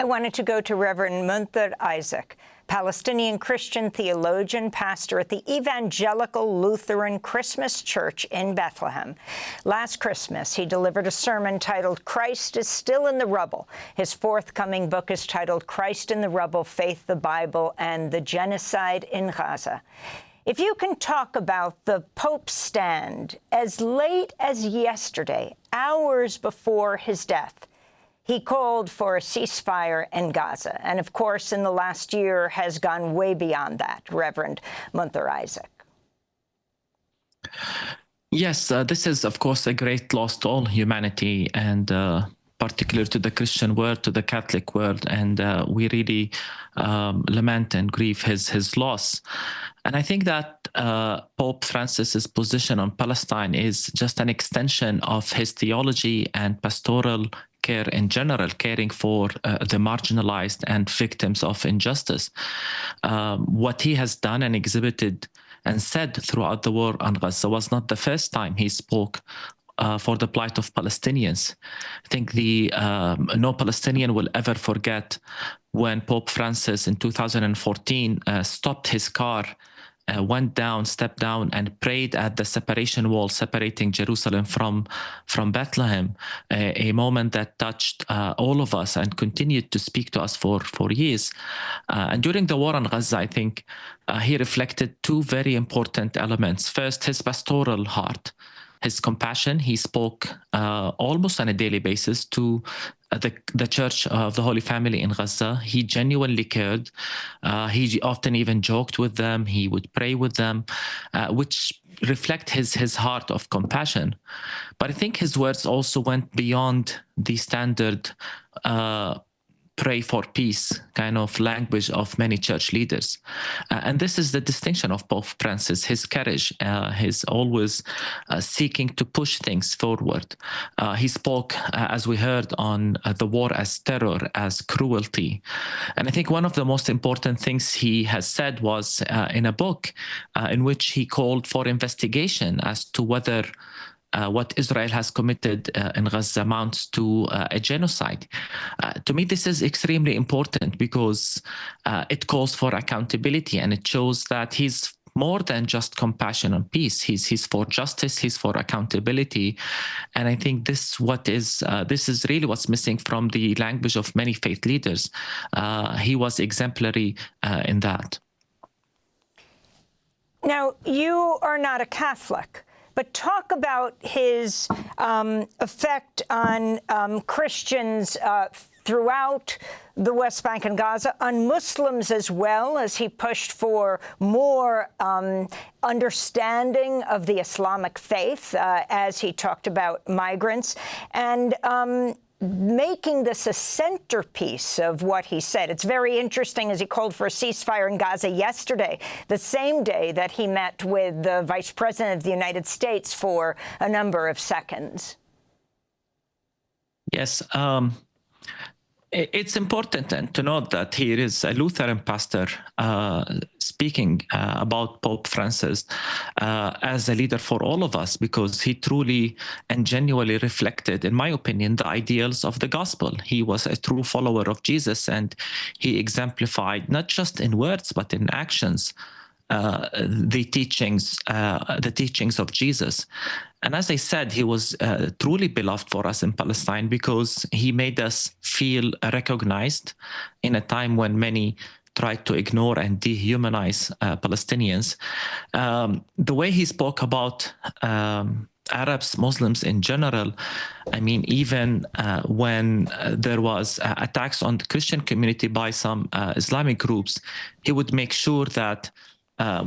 I wanted to go to Reverend Munther Isaac, Palestinian Christian, theologian, pastor at the Evangelical Lutheran Christmas Church in Bethlehem. Last Christmas, he delivered a sermon titled, "Christ is Still in the Rubble." His forthcoming book is titled, "Christ in the Rubble, Faith, the Bible, and the Genocide in Gaza." If you can talk about the Pope's stand as late as yesterday, hours before his death, he called for a ceasefire in Gaza, and of course, in the last year, has gone way beyond that. Reverend Munther Isaac. Yes, this is, of course, a great loss to all humanity, and particularly to the Christian world, to the Catholic world, and we really lament and grieve his loss. And I think that Pope Francis's position on Palestine is just an extension of his theology and pastoral care in general, caring for the marginalized and victims of injustice. What he has done and exhibited and said throughout the war on Gaza was not the first time he spoke for the plight of Palestinians. I think no Palestinian will ever forget when Pope Francis in 2014 stopped his car, stepped down, and prayed at the separation wall separating Jerusalem from Bethlehem, a moment that touched all of us and continued to speak to us for years. And during the war on Gaza, I think he reflected two very important elements. First, his pastoral heart, his compassion. He spoke almost on a daily basis to the Church of the Holy Family in Gaza. He genuinely cared. He often even joked with them. He would pray with them, which reflect his heart of compassion. But I think his words also went beyond the standard pray for peace kind of language of many church leaders. And this is the distinction of Pope Francis, his courage, his always seeking to push things forward. He spoke, as we heard, on the war as terror, as cruelty. And I think one of the most important things he has said was in a book in which he called for investigation as to whether what Israel has committed in Gaza amounts to a genocide. To me, this is extremely important because it calls for accountability, and it shows that he's more than just compassion and peace. He's for justice. He's for accountability, and I think this is really what's missing from the language of many faith leaders. He was exemplary in that. Now, you are not a Catholic, but talk about his effect on Christians throughout the West Bank and Gaza, on Muslims as well, as he pushed for more understanding of the Islamic faith, as he talked about migrants, and making this a centerpiece of what he said. It's very interesting, as he called for a ceasefire in Gaza yesterday, the same day that he met with the Vice President of the United States for a number of seconds. Yes. It's important then to note that here is a Lutheran pastor speaking about Pope Francis as a leader for all of us, because he truly and genuinely reflected, in my opinion, the ideals of the gospel. He was a true follower of Jesus, and he exemplified, not just in words, but in actions, the teachings of Jesus. And as I said, he was truly beloved for us in Palestine because he made us feel recognized in a time when many tried to ignore and dehumanize Palestinians. The way he spoke about Arabs, Muslims in general, I mean, even when there was attacks on the Christian community by some Islamic groups, he would make sure that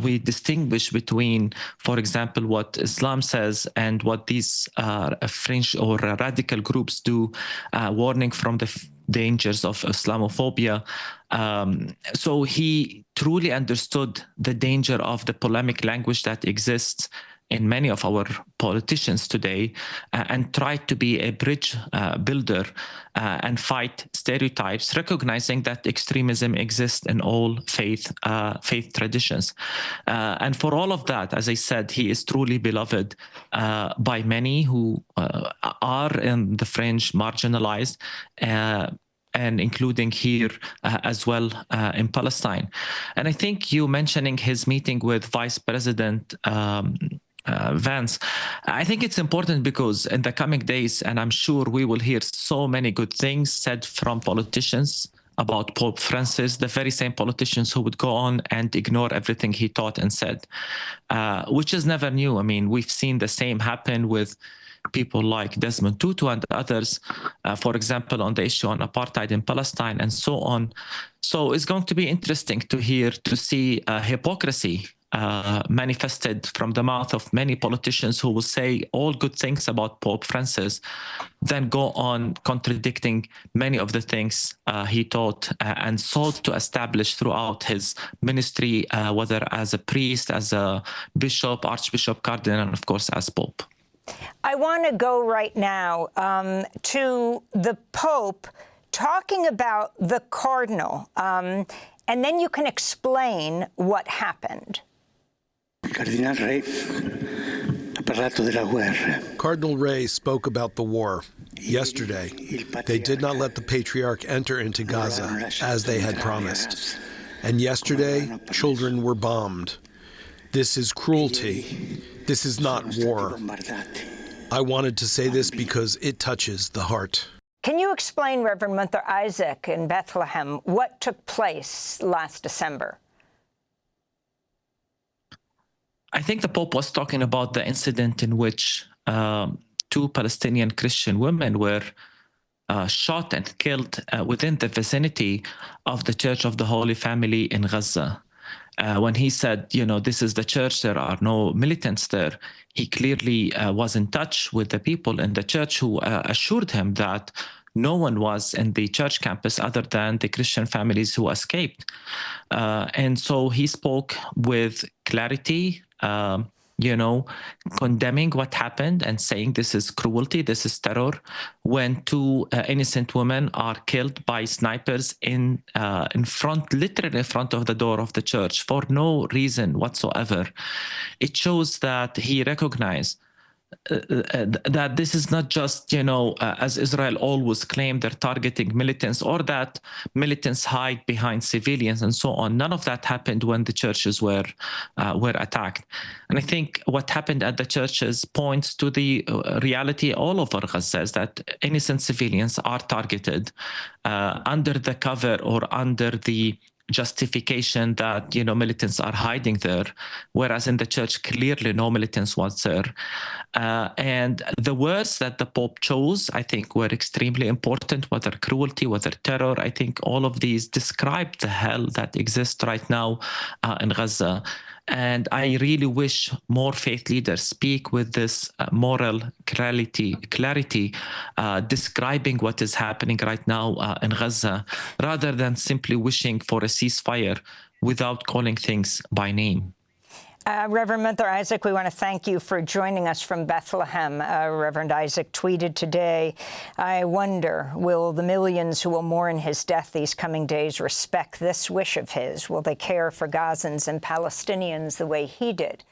we distinguish between, for example, what Islam says and what these fringe or radical groups do, warning from the dangers of Islamophobia. So he truly understood the danger of the polemic language that exists in many of our politicians today, and tried to be a bridge builder and fight stereotypes, recognizing that extremism exists in all faith traditions. And for all of that, as I said, he is truly beloved by many who are in the fringe, marginalized, and including here as well in Palestine. And I think you mentioning his meeting with Vice President Vance, I think it's important because in the coming days, and I'm sure we will hear so many good things said from politicians about Pope Francis, the very same politicians who would go on and ignore everything he taught and said, which is never new. I mean, we've seen the same happen with people like Desmond Tutu and others, for example, on the issue on apartheid in Palestine and so on. So it's going to be interesting to see hypocrisy manifested from the mouth of many politicians who will say all good things about Pope Francis, then go on contradicting many of the things he taught and sought to establish throughout his ministry, whether as a priest, as a bishop, archbishop, cardinal, and of course as Pope. I want to go right now to the Pope talking about the cardinal, and then you can explain what happened. Cardinal Ray spoke about the war. Yesterday, they did not let the Patriarch enter into Gaza as they had promised. And yesterday, children were bombed. This is cruelty. This is not war. I wanted to say this because it touches the heart. Can you explain, Reverend Munther Isaac in Bethlehem, what took place last December? I think the Pope was talking about the incident in which two Palestinian Christian women were shot and killed within the vicinity of the Church of the Holy Family in Gaza. When he said, this is the church, there are no militants there, he clearly was in touch with the people in the church who assured him that no one was in the church campus other than the Christian families who escaped. And so he spoke with clarity, condemning what happened and saying this is cruelty, this is terror, when two innocent women are killed by snipers literally in front of the door of the church for no reason whatsoever. It shows that he recognized that this is not just, as Israel always claimed, they're targeting militants or that militants hide behind civilians and so on. None of that happened when the churches were attacked. And I think what happened at the churches points to the reality all over Gaza, is that innocent civilians are targeted under the cover or under the justification that militants are hiding there, whereas in the church clearly no militants was there. And the words that the Pope chose, I think, were extremely important, whether cruelty, whether terror. I think all of these describe the hell that exists right now in Gaza. And I really wish more faith leaders speak with this moral clarity, describing what is happening right now in Gaza, rather than simply wishing for a ceasefire without calling things by name. Reverend Munther Isaac, we want to thank you for joining us from Bethlehem. Reverend Isaac tweeted today, I wonder, will the millions who will mourn his death these coming days respect this wish of his? Will they care for Gazans and Palestinians the way he did?